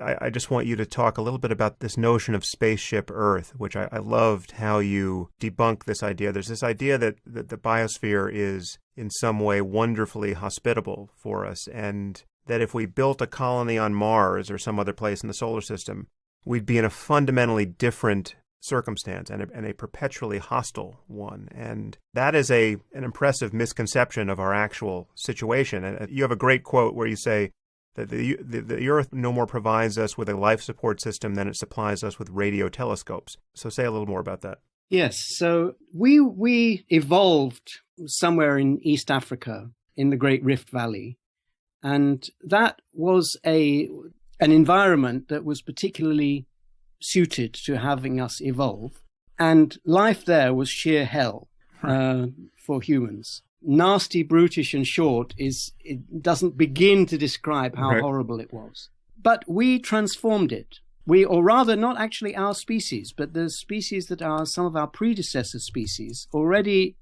I just want you to talk a little bit about this notion of spaceship Earth, which I loved how you debunk this idea. There's this idea that the biosphere is in some way wonderfully hospitable for us, and that if we built a colony on Mars or some other place in the solar system, we'd be in a fundamentally different circumstance and a perpetually hostile one. And that is an impressive misconception of our actual situation. And you have a great quote where you say that the Earth no more provides us with a life support system than it supplies us with radio telescopes. So say a little more about that. Yes. So we evolved somewhere in East Africa in the Great Rift Valley. And that was an environment that was particularly suited to having us evolve. And life there was sheer hell for humans. Nasty, brutish, and short it doesn't begin to describe how horrible it was. But we transformed it. Or rather, not actually our species, but the species that are some of our predecessor species already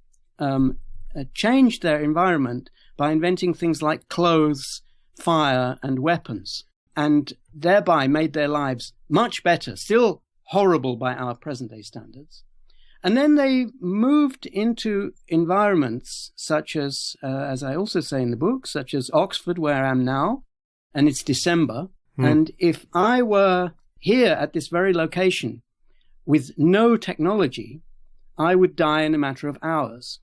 changed their environment by inventing things like clothes, fire, and weapons, and thereby made their lives much better, still horrible by our present-day standards. And then they moved into environments such as I also say in the book, such as Oxford, where I am now, and it's December. And if I were here at this very location with no technology, I would die in a matter of hours.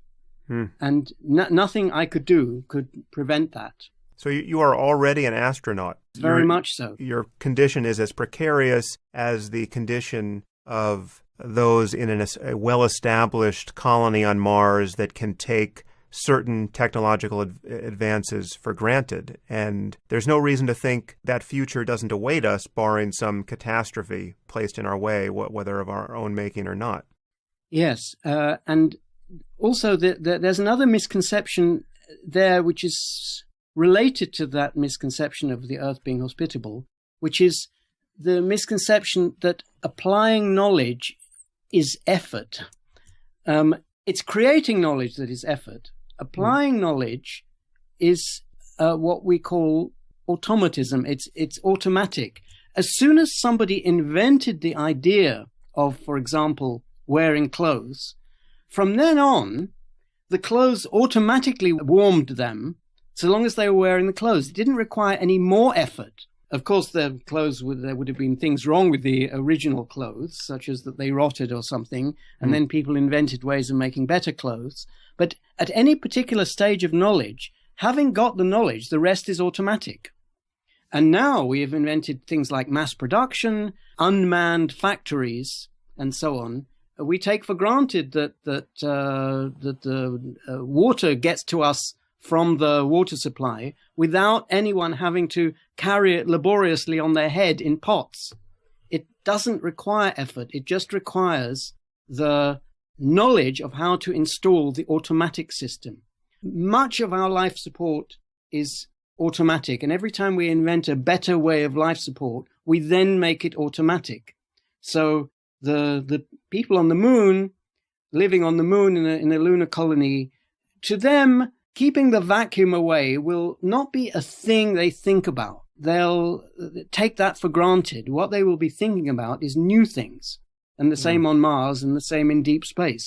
And nothing I could do could prevent that. So you are already an astronaut. Very much so. Your condition is as precarious as the condition of those in a well-established colony on Mars that can take certain technological advances for granted. And there's no reason to think that future doesn't await us, barring some catastrophe placed in our way, whether of our own making or not. Yes. And also there's another misconception there, which is related to that misconception of the Earth being hospitable, which is the misconception that applying knowledge is effort. It's creating knowledge that is effort. Applying knowledge is what we call automatism. It's automatic. As soon as somebody invented the idea of, for example, wearing clothes, from then on, the clothes automatically warmed them so long as they were wearing the clothes. It didn't require any more effort. Of course, there would have been things wrong with the original clothes, such as that they rotted or something, and then people invented ways of making better clothes. But at any particular stage of knowledge, having got the knowledge, the rest is automatic. And now we have invented things like mass production, unmanned factories, and so on. We take for granted that the water gets to us from the water supply without anyone having to carry it laboriously on their head in pots. It doesn't require effort. It just requires the knowledge of how to install the automatic system. Much of our life support is automatic, and every time we invent a better way of life support, we then make it automatic. So the people on the moon, living on the moon in a lunar colony, to them, keeping the vacuum away will not be a thing they think about. They'll take that for granted. What they will be thinking about is new things, and the same on Mars and the same in deep space.